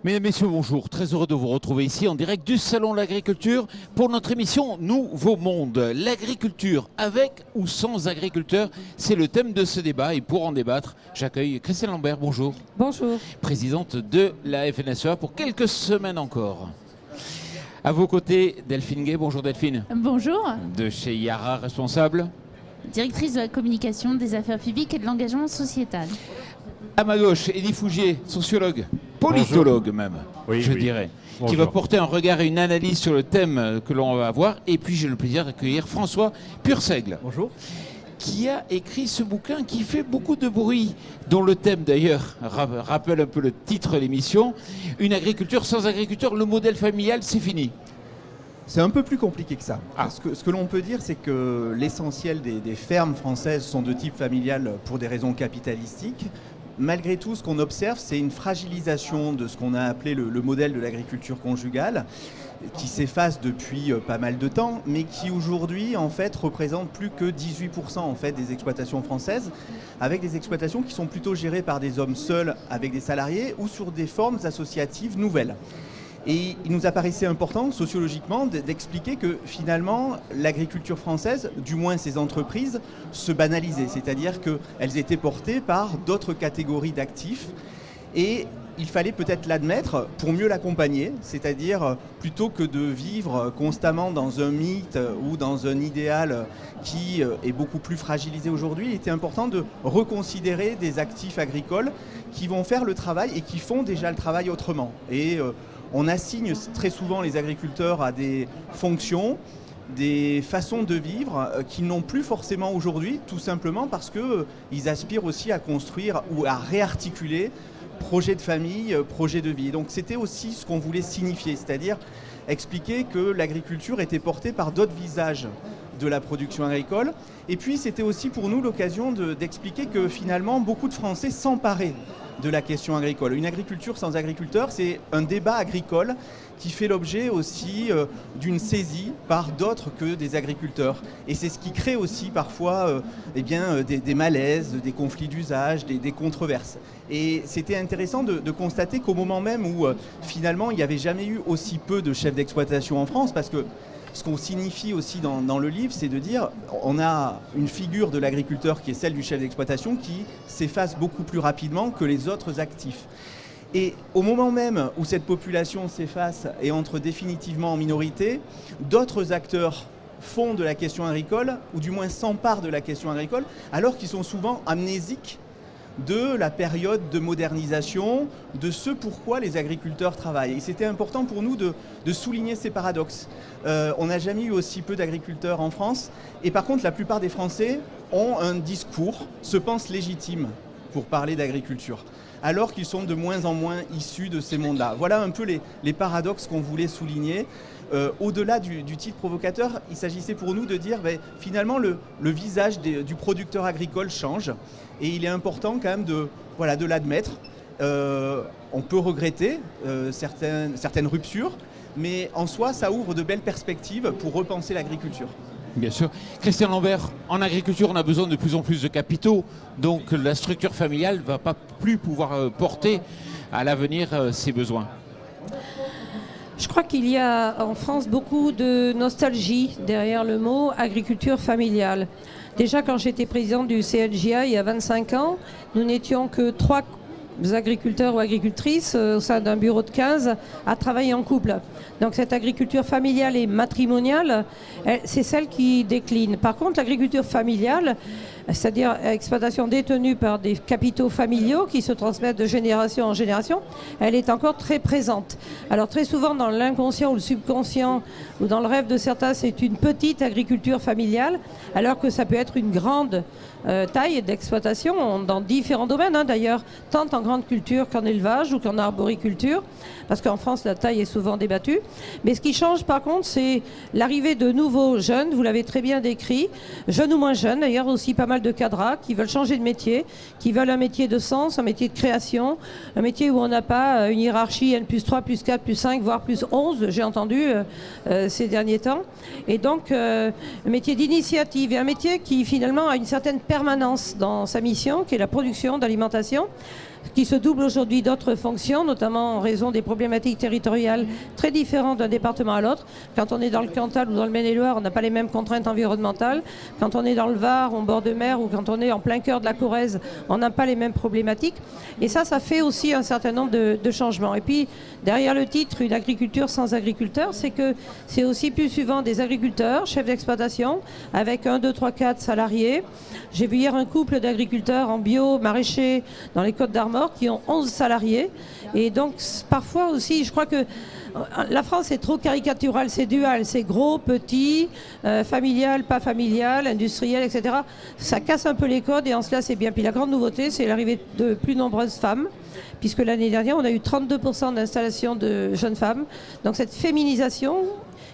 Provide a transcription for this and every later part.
Mesdames, Messieurs, bonjour. Très heureux de vous retrouver ici en direct du Salon de l'Agriculture pour notre émission Nouveau Monde. L'agriculture avec ou sans agriculteurs, c'est le thème de ce débat. Et pour en débattre, j'accueille Christiane Lambert. Bonjour. Bonjour. Présidente de la FNSEA pour quelques semaines encore. À vos côtés, Delphine Gay. Bonjour Delphine. Bonjour. De chez Yara, responsable. Directrice de la communication, des affaires publiques et de l'engagement sociétal. À ma gauche, Eddie Fougier, sociologue, politologue même, je dirais, Bonjour. qui va porter un regard et une analyse sur le thème que l'on va avoir. Et puis j'ai le plaisir d'accueillir François Purseigle. Bonjour. Qui a écrit ce bouquin qui fait beaucoup de bruit, dont le thème d'ailleurs rappelle un peu le titre de l'émission. Une agriculture sans agriculteurs, le modèle familial, c'est fini. C'est un peu plus compliqué que ça. Ah. Ce que l'on peut dire, c'est que l'essentiel des fermes françaises sont de type familial pour des raisons capitalistiques. Malgré tout, ce qu'on observe, c'est une fragilisation de ce qu'on a appelé le modèle de l'agriculture conjugale, qui s'efface depuis pas mal de temps, mais qui aujourd'hui en fait représente plus que 18% en fait des exploitations françaises, avec des exploitations qui sont plutôt gérées par des hommes seuls avec des salariés ou sur des formes associatives nouvelles. Et il nous apparaissait important, sociologiquement, d'expliquer que finalement, l'agriculture française, du moins ses entreprises, se banalisaient. C'est-à-dire qu'elles étaient portées par d'autres catégories d'actifs. Et il fallait peut-être l'admettre pour mieux l'accompagner. C'est-à-dire, plutôt que de vivre constamment dans un mythe ou dans un idéal qui est beaucoup plus fragilisé aujourd'hui, il était important de reconsidérer des actifs agricoles qui vont faire le travail et qui font déjà le travail autrement. Et on assigne très souvent les agriculteurs à des fonctions, des façons de vivre qu'ils n'ont plus forcément aujourd'hui, tout simplement parce qu'ils aspirent aussi à construire ou à réarticuler projet de famille, projet de vie. Donc c'était aussi ce qu'on voulait signifier, c'est-à-dire expliquer que l'agriculture était portée par d'autres visages de la production agricole. Et puis c'était aussi pour nous l'occasion d'expliquer que finalement beaucoup de Français s'emparaient de la question agricole. Une agriculture sans agriculteurs, c'est un débat agricole qui fait l'objet aussi d'une saisie par d'autres que des agriculteurs. Et c'est ce qui crée aussi parfois des malaises, des conflits d'usage, des controverses. Et c'était intéressant de constater qu'au moment même où finalement il n'y avait jamais eu aussi peu de chefs d'exploitation en France, parce que ce qu'on signifie aussi dans le livre, c'est de dire on a une figure de l'agriculteur qui est celle du chef d'exploitation qui s'efface beaucoup plus rapidement que les autres actifs. Et au moment même où cette population s'efface et entre définitivement en minorité, d'autres acteurs font de la question agricole, ou du moins s'emparent de la question agricole, alors qu'ils sont souvent amnésiques de la période de modernisation, de ce pourquoi les agriculteurs travaillent. Et c'était important pour nous de souligner ces paradoxes. On n'a jamais eu aussi peu d'agriculteurs en France, et par contre la plupart des Français ont un discours, se pensent légitimes pour parler d'agriculture, alors qu'ils sont de moins en moins issus de ces mondes-là. Voilà un peu les paradoxes qu'on voulait souligner. Au-delà du titre provocateur, il s'agissait pour nous de dire finalement le visage du producteur agricole change et il est important quand même de l'admettre. On peut regretter certaines ruptures, mais en soi ça ouvre de belles perspectives pour repenser l'agriculture. Bien sûr. Christian Lambert, en agriculture, on a besoin de plus en plus de capitaux, donc la structure familiale ne va pas plus pouvoir porter à l'avenir ses besoins. Je crois qu'il y a en France beaucoup de nostalgie derrière le mot agriculture familiale. Déjà, quand j'étais présidente du CNJA il y a 25 ans, nous n'étions que 3 agriculteurs ou agricultrices au sein d'un bureau de 15 à travailler en couple. Donc cette agriculture familiale et matrimoniale, c'est celle qui décline. Par contre, l'agriculture familiale, c'est-à-dire exploitation détenue par des capitaux familiaux qui se transmettent de génération en génération, elle est encore très présente. Alors très souvent dans l'inconscient ou le subconscient ou dans le rêve de certains, c'est une petite agriculture familiale, alors que ça peut être une grande taille d'exploitation dans différents domaines d'ailleurs, tant en grande culture qu'en élevage ou qu'en arboriculture, parce qu'en France la taille est souvent débattue. Mais ce qui change par contre, c'est l'arrivée de nouveaux jeunes, vous l'avez très bien décrit, jeunes ou moins jeunes, d'ailleurs aussi pas mal mal de cadras qui veulent changer de métier, qui veulent un métier de sens, un métier de création, un métier où on n'a pas une hiérarchie N+3, +4, +5, voire +11, j'ai entendu ces derniers temps. Et donc, un métier d'initiative et un métier qui finalement a une certaine permanence dans sa mission, qui est la production d'alimentation, qui se double aujourd'hui d'autres fonctions, notamment en raison des problématiques territoriales très différentes d'un département à l'autre. Quand on est dans le Cantal ou dans le Maine-et-Loire, on n'a pas les mêmes contraintes environnementales. Quand on est dans le Var, en bord de mer, ou quand on est en plein cœur de la Corrèze, on n'a pas les mêmes problématiques. Et ça fait aussi un certain nombre de changements. Et puis, derrière le titre, une agriculture sans agriculteurs, c'est que c'est aussi plus souvent des agriculteurs, chefs d'exploitation, avec 1, 2, 3, 4 salariés. J'ai vu hier un couple d'agriculteurs en bio, maraîchers, dans les Côtes-d'Armor, qui ont 11 salariés. Et donc, parfois aussi, je crois que la France est trop caricaturale, c'est dual, c'est gros, petit, familial, pas familial, industriel, etc. Ça casse un peu les codes et en cela, c'est bien. Puis la grande nouveauté, c'est l'arrivée de plus nombreuses femmes, puisque l'année dernière, on a eu 32% d'installations de jeunes femmes. Donc cette féminisation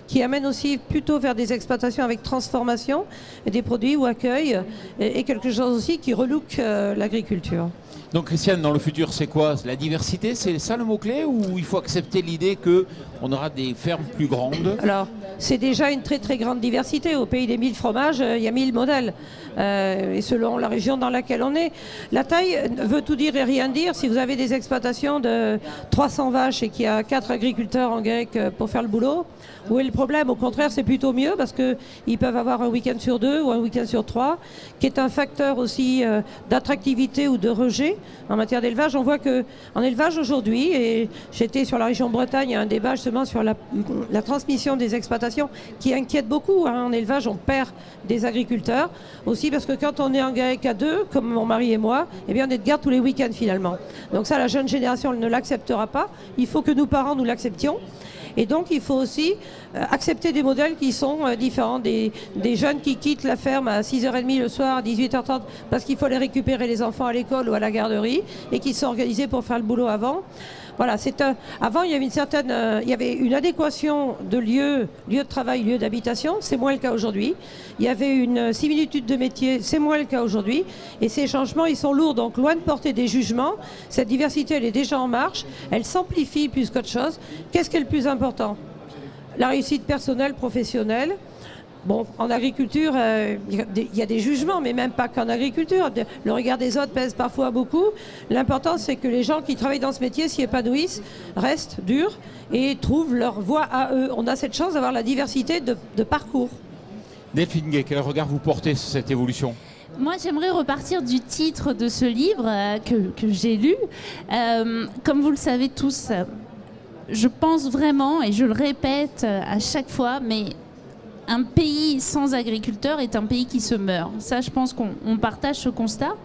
qui amène aussi plutôt vers des exploitations avec transformation des produits ou accueil, et quelque chose aussi qui relook l'agriculture. Donc Christiane, dans le futur, c'est quoi? La diversité, c'est ça le mot-clé, ou il faut accepter l'idée qu'on aura des fermes plus grandes? Alors, c'est déjà une très très grande diversité. Au pays des 1000 fromages, il y a 1000 modèles. Et selon la région dans laquelle on est. La taille veut tout dire et rien dire. Si vous avez des exploitations de 300 vaches et qu'il y a 4 agriculteurs en grec pour faire le boulot, où est le problème? Au contraire, c'est plutôt mieux parce qu'ils peuvent avoir un week-end sur 2 ou un week-end sur 3, qui est un facteur aussi d'attractivité ou de rejet en matière d'élevage. On voit qu'en élevage aujourd'hui, et j'étais sur la région Bretagne, il y a un débat justement sur la transmission des exploitations qui inquiète beaucoup. En élevage, on perd des agriculteurs. Aussi parce que quand on est en grec à 2, comme mon mari et moi, eh bien on est de garde tous les week-ends finalement. Donc ça, la jeune génération ne l'acceptera pas. Il faut que nous, parents, nous l'acceptions. Et donc, il faut aussi accepter des modèles qui sont différents. Des jeunes qui quittent la ferme à 6h30 le soir, à 18h30, parce qu'il faut aller récupérer les enfants à l'école ou à la garderie, et qui sont organisés pour faire le boulot avant. Voilà, avant, il y avait une adéquation de lieu de travail, lieu d'habitation. C'est moins le cas aujourd'hui. Il y avait une similitude de métier. C'est moins le cas aujourd'hui. Et ces changements, ils sont lourds. Donc, loin de porter des jugements, cette diversité, elle est déjà en marche. Elle s'amplifie plus qu'autre chose. Qu'est-ce qui est le plus important? La réussite personnelle, professionnelle. Bon, en agriculture, il y a des jugements, mais même pas qu'en agriculture. Le regard des autres pèse parfois beaucoup. L'important, c'est que les gens qui travaillent dans ce métier s'y épanouissent, restent durs et trouvent leur voie à eux. On a cette chance d'avoir la diversité de parcours. Delphine Gay, quel regard vous portez sur cette évolution? Moi, j'aimerais repartir du titre de ce livre que j'ai lu. Comme vous le savez tous, je pense vraiment, et je le répète à chaque fois, mais un pays sans agriculteurs est un pays qui se meurt. Ça, je pense qu'on partage ce constat.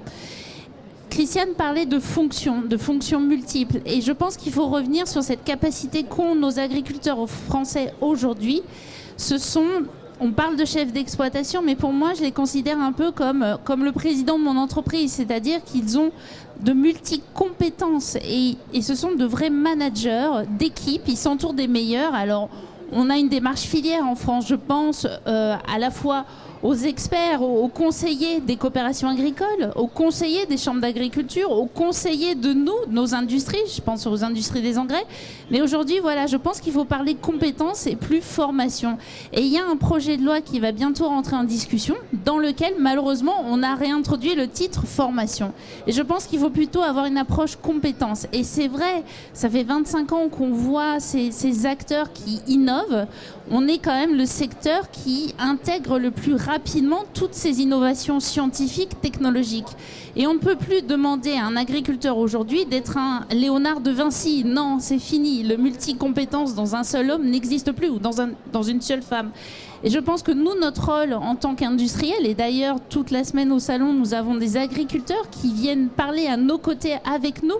Christiane parlait de fonctions multiples. Et je pense qu'il faut revenir sur cette capacité qu'ont nos agriculteurs français aujourd'hui. On parle de chefs d'exploitation, mais pour moi, je les considère un peu comme le président de mon entreprise. C'est-à-dire qu'ils ont de multi-compétences. Et ce sont de vrais managers d'équipe. Ils s'entourent des meilleurs. Alors, on a une démarche filière en France, je pense à la fois aux experts, aux conseillers des coopérations agricoles, aux conseillers des chambres d'agriculture, aux conseillers de nos industries, je pense aux industries des engrais. Mais aujourd'hui, voilà, je pense qu'il faut parler compétences et plus formation. Et il y a un projet de loi qui va bientôt rentrer en discussion, dans lequel, malheureusement, on a réintroduit le titre formation. Et je pense qu'il faut plutôt avoir une approche compétences. Et c'est vrai, ça fait 25 ans qu'on voit ces acteurs qui innovent. On est quand même le secteur qui intègre le plus rapidement toutes ces innovations scientifiques, technologiques. Et on ne peut plus demander à un agriculteur aujourd'hui d'être un Léonard de Vinci. Non, c'est fini. Le multi-compétence dans un seul homme n'existe plus, ou dans une seule femme. Et je pense que nous, notre rôle en tant qu'industriels, et d'ailleurs toute la semaine au salon, nous avons des agriculteurs qui viennent parler à nos côtés avec nous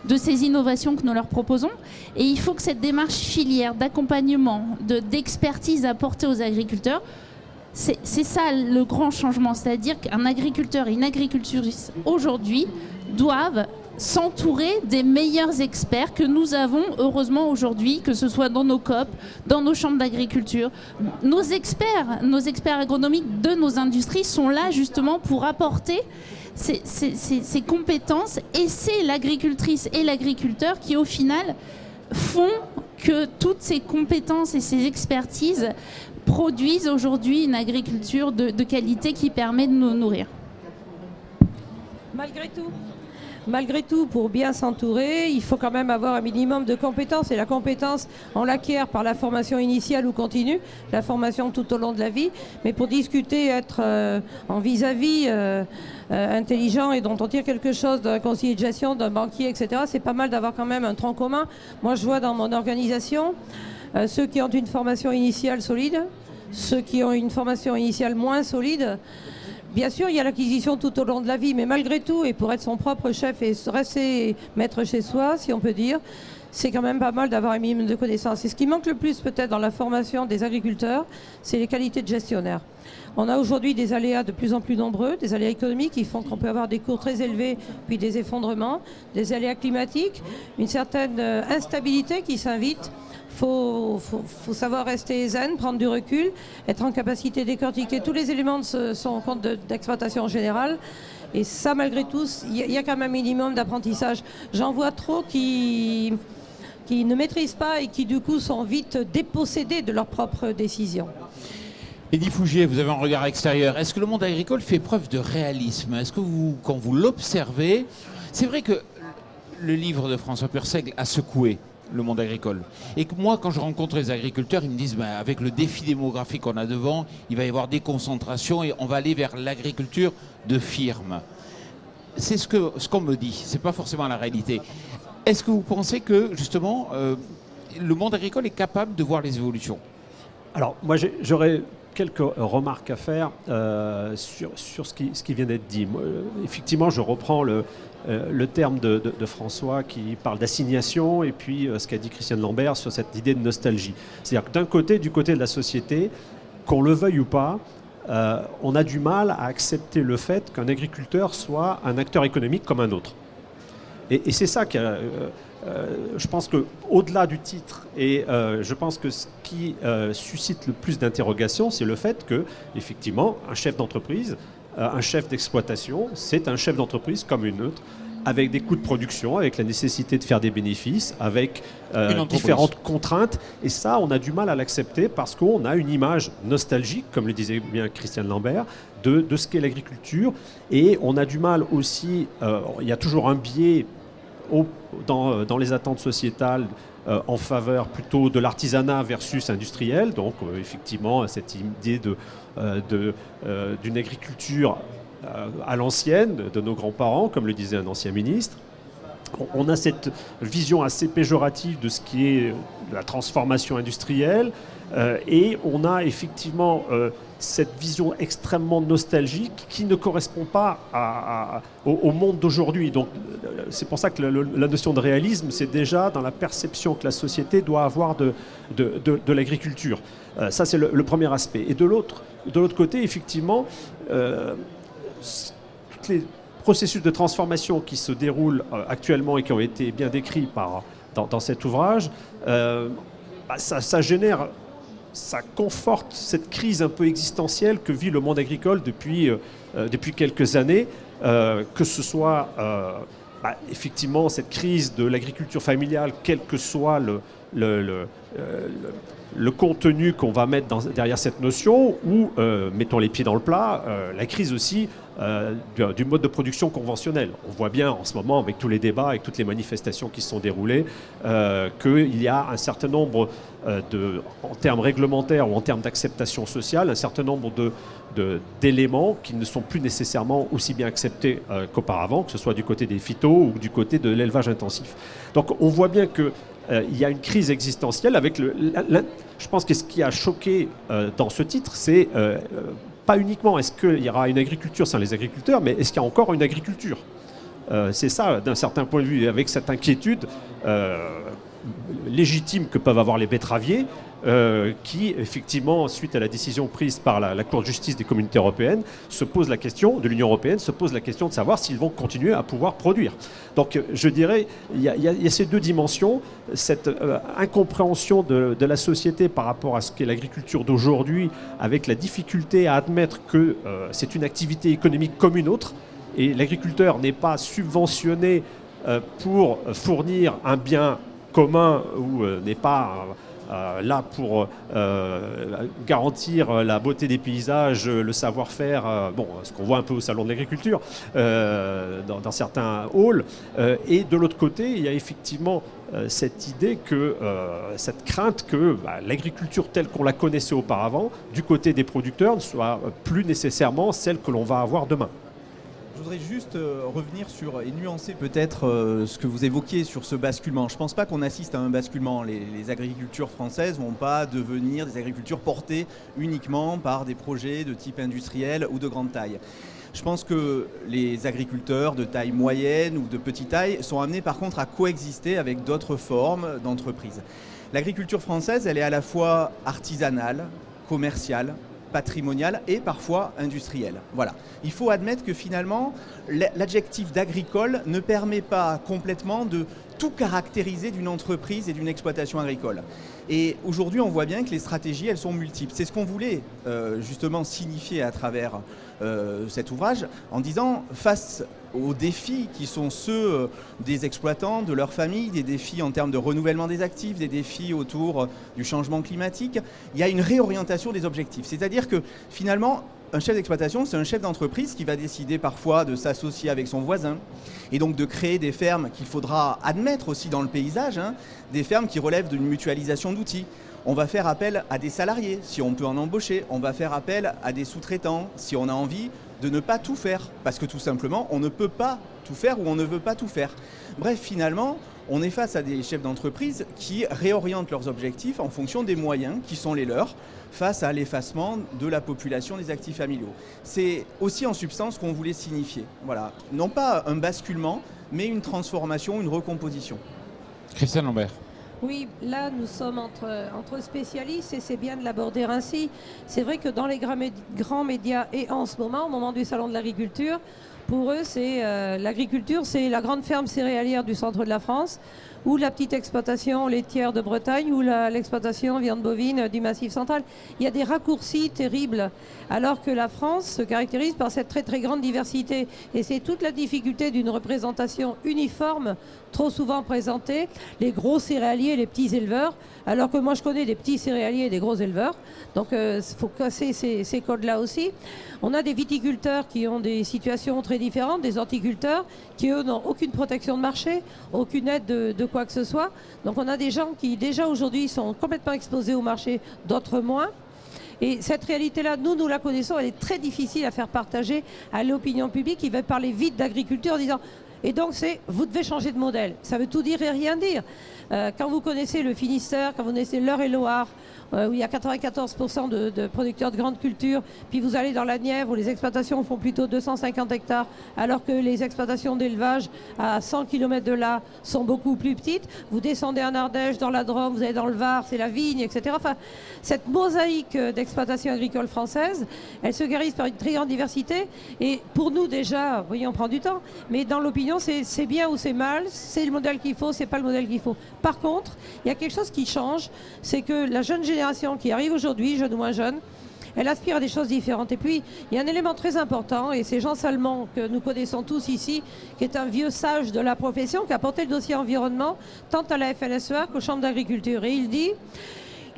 de ces innovations que nous leur proposons. Et il faut que cette démarche filière d'accompagnement, d'expertise apportée aux agriculteurs, c'est ça le grand changement. C'est-à-dire qu'un agriculteur et une agricultrice aujourd'hui doivent s'entourer des meilleurs experts que nous avons heureusement aujourd'hui, que ce soit dans nos COP, dans nos chambres d'agriculture. Nos experts agronomiques de nos industries sont là justement pour apporter ces compétences, et c'est l'agricultrice et l'agriculteur qui au final font que toutes ces compétences et ces expertises produisent aujourd'hui une agriculture de qualité qui permet de nous nourrir. Malgré tout, pour bien s'entourer, il faut quand même avoir un minimum de compétences. Et la compétence, on l'acquiert par la formation initiale ou continue, la formation tout au long de la vie. Mais pour discuter, être en vis-à-vis intelligent et dont on tire quelque chose d'un conseiller de gestion, d'un banquier, etc., c'est pas mal d'avoir quand même un tronc commun. Moi, je vois dans mon organisation ceux qui ont une formation initiale solide, ceux qui ont une formation initiale moins solide. Bien sûr, il y a l'acquisition tout au long de la vie, mais malgré tout, et pour être son propre chef et rester maître chez soi, si on peut dire, c'est quand même pas mal d'avoir un minimum de connaissances. Et ce qui manque le plus peut-être dans la formation des agriculteurs, c'est les qualités de gestionnaire. On a aujourd'hui des aléas de plus en plus nombreux, des aléas économiques qui font qu'on peut avoir des cours très élevés, puis des effondrements, des aléas climatiques, une certaine instabilité qui s'invite. Faut savoir rester zen, prendre du recul, être en capacité de décortiquer tous les éléments de son compte d'exploitation générale. Et ça, malgré tout, il y a quand même un minimum d'apprentissage. J'en vois trop qui ne maîtrisent pas et qui, du coup, sont vite dépossédés de leurs propres décisions. Eddy Fougier, vous avez un regard extérieur. Est-ce que le monde agricole fait preuve de réalisme? Est-ce que quand vous l'observez, c'est vrai que le livre de François Purseigle a secoué le monde agricole. Et que moi, quand je rencontre les agriculteurs, ils me disent, avec le défi démographique qu'on a devant, il va y avoir des concentrations et on va aller vers l'agriculture de firme. C'est ce qu'on me dit, c'est pas forcément la réalité. Est-ce que vous pensez que, justement, le monde agricole est capable de voir les évolutions? Alors, moi, j'aurais quelques remarques à faire sur ce qui vient d'être dit. Moi, effectivement, je reprends le terme de François qui parle d'assignation et puis ce qu'a dit Christiane Lambert sur cette idée de nostalgie. C'est-à-dire que du côté de la société, qu'on le veuille ou pas, on a du mal à accepter le fait qu'un agriculteur soit un acteur économique comme un autre. Et c'est ça qui je pense qu'au-delà du titre, et je pense que ce qui suscite le plus d'interrogations, c'est le fait que, effectivement, un chef d'entreprise, un chef d'exploitation, c'est un chef d'entreprise comme une autre, avec des coûts de production, avec la nécessité de faire des bénéfices, avec différentes contraintes. Et ça, on a du mal à l'accepter parce qu'on a une image nostalgique, comme le disait bien Christiane Lambert, de ce qu'est l'agriculture. Et on a du mal aussi, il y a toujours un biais dans les attentes sociétales en faveur plutôt de l'artisanat versus industriel. Donc effectivement, cette idée d'une agriculture à l'ancienne de nos grands-parents, comme le disait un ancien ministre. On a cette vision assez péjorative de ce qui est la transformation industrielle et on a effectivement cette vision extrêmement nostalgique qui ne correspond pas au monde d'aujourd'hui. Donc c'est pour ça que la notion de réalisme, c'est déjà dans la perception que la société doit avoir de l'agriculture. Ça, c'est le premier aspect. Et de l'autre côté, effectivement, tous les processus de transformation qui se déroulent actuellement et qui ont été bien décrits dans cet ouvrage, ça génère, ça conforte cette crise un peu existentielle que vit le monde agricole depuis quelques années, que ce soit effectivement cette crise de l'agriculture familiale, quel que soit le contenu qu'on va mettre derrière cette notion, ou, mettons les pieds dans le plat, la crise aussi du mode de production conventionnel. On voit bien en ce moment, avec tous les débats, avec toutes les manifestations qui se sont déroulées, qu'il y a un certain nombre, en termes réglementaires ou en termes d'acceptation sociale, un certain nombre d'éléments qui ne sont plus nécessairement aussi bien acceptés qu'auparavant, que ce soit du côté des phytos ou du côté de l'élevage intensif. Donc on voit bien que il y a une crise existentielle avec je pense que ce qui a choqué dans ce titre, c'est pas uniquement est-ce qu'il y aura une agriculture sans les agriculteurs, mais est-ce qu'il y a encore une agriculture ? C'est ça, d'un certain point de vue, avec cette inquiétude légitime que peuvent avoir les betteraviers, qui, effectivement, suite à la décision prise par la Cour de justice des communautés européennes, de l'Union européenne, se pose la question de savoir s'ils vont continuer à pouvoir produire. Donc, je dirais, il y a ces deux dimensions, cette incompréhension de la société par rapport à ce qu'est l'agriculture d'aujourd'hui, avec la difficulté à admettre que c'est une activité économique comme une autre, et l'agriculteur n'est pas subventionné pour fournir un bien commun ou n'est pas là pour garantir la beauté des paysages, le savoir-faire, ce qu'on voit un peu au salon de l'agriculture, dans certains halls. Et de l'autre côté, il y a effectivement cette idée cette crainte que l'agriculture telle qu'on la connaissait auparavant, du côté des producteurs, ne soit plus nécessairement celle que l'on va avoir demain. Je voudrais juste revenir sur et nuancer peut-être ce que vous évoquiez sur ce basculement. Je ne pense pas qu'on assiste à un basculement. Les agricultures françaises ne vont pas devenir des agricultures portées uniquement par des projets de type industriel ou de grande taille. Je pense que les agriculteurs de taille moyenne ou de petite taille sont amenés par contre à coexister avec d'autres formes d'entreprises. L'agriculture française, elle est à la fois artisanale, commerciale, patrimoniale et parfois industrielle. Voilà. Il faut admettre que finalement, l'adjectif d'agricole ne permet pas complètement de tout caractériser d'une entreprise et d'une exploitation agricole. Et aujourd'hui, on voit bien que les stratégies, elles sont multiples. C'est ce qu'on voulait justement signifier à travers cet ouvrage, en disant, face aux défis qui sont ceux des exploitants, de leurs familles, des défis en termes de renouvellement des actifs, des défis autour du changement climatique, il y a une réorientation des objectifs. C'est-à-dire que finalement, un chef d'exploitation, c'est un chef d'entreprise qui va décider parfois de s'associer avec son voisin et donc de créer des fermes qu'il faudra admettre aussi dans le paysage, des fermes qui relèvent d'une mutualisation d'outils. On va faire appel à des salariés, si on peut en embaucher. On va faire appel à des sous-traitants, si on a envie de ne pas tout faire. Parce que tout simplement, on ne peut pas tout faire ou on ne veut pas tout faire. Bref, finalement, on est face à des chefs d'entreprise qui réorientent leurs objectifs en fonction des moyens qui sont les leurs face à l'effacement de la population des actifs familiaux. C'est aussi en substance qu'on voulait signifier. Voilà. Non pas un basculement, mais une transformation, une recomposition. Christiane Lambert. Oui, là nous sommes entre spécialistes et c'est bien de l'aborder ainsi. C'est vrai que dans les grands médias et en ce moment, au moment du Salon de l'agriculture, pour eux, l'agriculture, c'est la grande ferme céréalière du centre de la France ou la petite exploitation laitière de Bretagne ou l'exploitation viande bovine du Massif central. Il y a des raccourcis terribles, alors que la France se caractérise par cette très très grande diversité. Et c'est toute la difficulté d'une représentation uniforme, trop souvent présentée, les gros céréaliers, les petits éleveurs, alors que moi je connais des petits céréaliers et des gros éleveurs. Donc il faut casser ces codes-là aussi. On a des viticulteurs qui ont des situations très différentes, des horticulteurs qui eux n'ont aucune protection de marché, aucune aide de quoi que ce soit. Donc on a des gens qui déjà aujourd'hui sont complètement exposés au marché, d'autres moins. Et cette réalité-là, nous la connaissons, elle est très difficile à faire partager à l'opinion publique qui va parler vite d'agriculture en disant et donc vous devez changer de modèle. Ça veut tout dire et rien dire. Quand vous connaissez le Finistère, quand vous connaissez l'Eure-et-Loire, où il y a 94% de producteurs de grandes cultures, puis vous allez dans la Nièvre où les exploitations font plutôt 250 hectares, alors que les exploitations d'élevage à 100 km de là sont beaucoup plus petites. Vous descendez en Ardèche, dans la Drôme, vous allez dans le Var, c'est la vigne, etc. Enfin, cette mosaïque d'exploitation agricole française, elle se caractérise par une très grande diversité. Et pour nous déjà, oui, on prend du temps, mais dans l'opinion, c'est bien ou c'est mal, c'est le modèle qu'il faut, c'est pas le modèle qu'il faut. Par contre, il y a quelque chose qui change, c'est que la jeune génération qui arrive aujourd'hui, jeune ou moins jeune, elle aspire à des choses différentes. Et puis, il y a un élément très important, et c'est Jean Salmon, que nous connaissons tous ici, qui est un vieux sage de la profession, qui a porté le dossier environnement, tant à la FNSEA qu'aux chambres d'agriculture. Et il dit,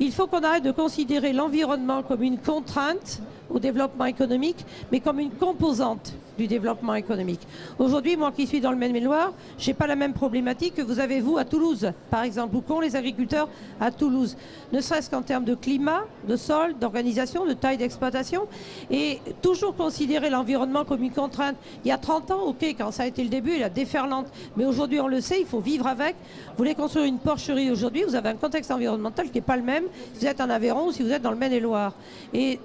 il faut qu'on arrête de considérer l'environnement comme une contrainte au développement économique, mais comme une composante du développement économique. Aujourd'hui, moi qui suis dans le Maine-et-Loire, je n'ai pas la même problématique que vous avez, vous, à Toulouse, par exemple, ou qu'ont les agriculteurs à Toulouse. Ne serait-ce qu'en termes de climat, de sol, d'organisation, de taille d'exploitation, et toujours considérer l'environnement comme une contrainte. Il y a 30 ans, ok, quand ça a été le début, la déferlante, mais aujourd'hui, on le sait, il faut vivre avec. Vous voulez construire une porcherie aujourd'hui, vous avez un contexte environnemental qui n'est pas le même si vous êtes en Aveyron ou si vous êtes dans le Maine-et-Loire. Et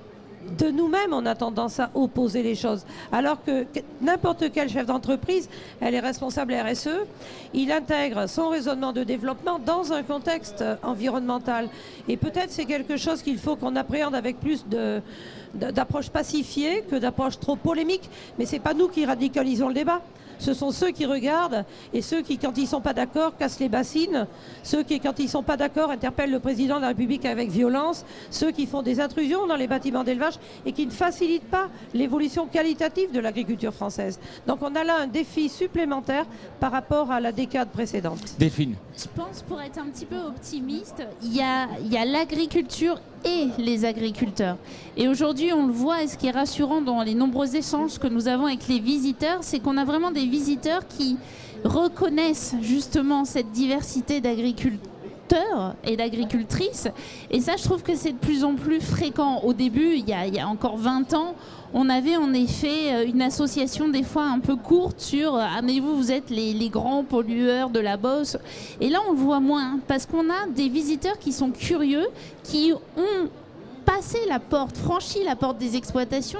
de nous-mêmes, on a tendance à opposer les choses. Alors que n'importe quel chef d'entreprise, elle est responsable RSE, il intègre son raisonnement de développement dans un contexte environnemental. Et peut-être c'est quelque chose qu'il faut qu'on appréhende avec plus d'approche pacifiée que d'approche trop polémique. Mais ce n'est pas nous qui radicalisons le débat. Ce sont ceux qui regardent et ceux qui, quand ils ne sont pas d'accord, cassent les bassines. Ceux qui, quand ils ne sont pas d'accord, interpellent le président de la République avec violence. Ceux qui font des intrusions dans les bâtiments d'élevage et qui ne facilitent pas l'évolution qualitative de l'agriculture française. Donc on a là un défi supplémentaire par rapport à la décade précédente. Delphine. Je pense, pour être un petit peu optimiste, il y a l'agriculture et les agriculteurs. Et aujourd'hui, on le voit, et ce qui est rassurant dans les nombreux échanges que nous avons avec les visiteurs, c'est qu'on a vraiment des visiteurs qui reconnaissent justement cette diversité d'agriculteurs et d'agricultrices. Et ça, je trouve que c'est de plus en plus fréquent. Au début, il y a encore 20 ans, on avait en effet une association des fois un peu courte sur « Ah mais vous êtes les grands pollueurs de la Beauce ». Et là, on le voit moins parce qu'on a des visiteurs qui sont curieux, qui ont passé la porte, franchi la porte des exploitations,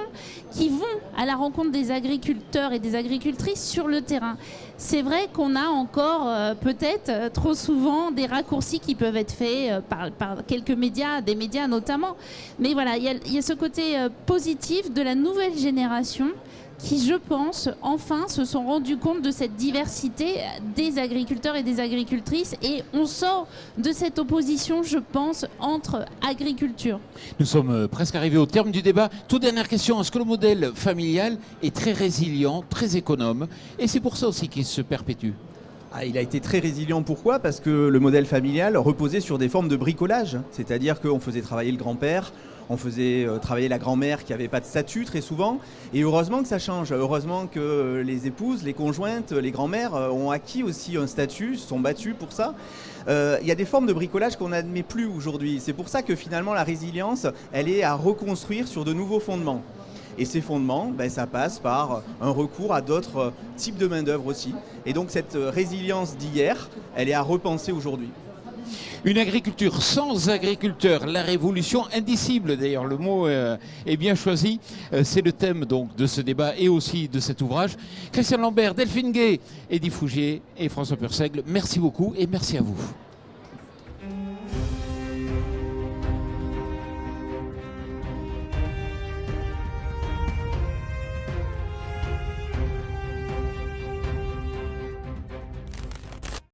qui vont à la rencontre des agriculteurs et des agricultrices sur le terrain. C'est vrai qu'on a encore peut-être trop souvent des raccourcis qui peuvent être faits par quelques médias, des médias notamment. Mais voilà, il y a ce côté positif de la nouvelle génération qui, je pense, enfin se sont rendus compte de cette diversité des agriculteurs et des agricultrices. Et on sort de cette opposition, je pense, entre agriculture. Nous sommes presque arrivés au terme du débat. Toute dernière question, est-ce que le modèle familial est très résilient, très économe? Et c'est pour ça aussi qu'il se perpétue. Il a été très résilient. Pourquoi? Parce que le modèle familial reposait sur des formes de bricolage. C'est-à-dire qu'on faisait travailler le grand-père, on faisait travailler la grand-mère qui n'avait pas de statut très souvent. Et heureusement que ça change. Heureusement que les épouses, les conjointes, les grand-mères ont acquis aussi un statut, se sont battues pour ça. Il y a des formes de bricolage qu'on n'admet plus aujourd'hui. C'est pour ça que finalement la résilience, elle est à reconstruire sur de nouveaux fondements. Et ces fondements, ça passe par un recours à d'autres types de main-d'œuvre aussi. Et donc cette résilience d'hier, elle est à repenser aujourd'hui. Une agriculture sans agriculteurs, la révolution indicible, d'ailleurs le mot est bien choisi, c'est le thème donc de ce débat et aussi de cet ouvrage. Christian Lambert, Delphine Gay, Eddy Fougier et François Purseigle, merci beaucoup et merci à vous.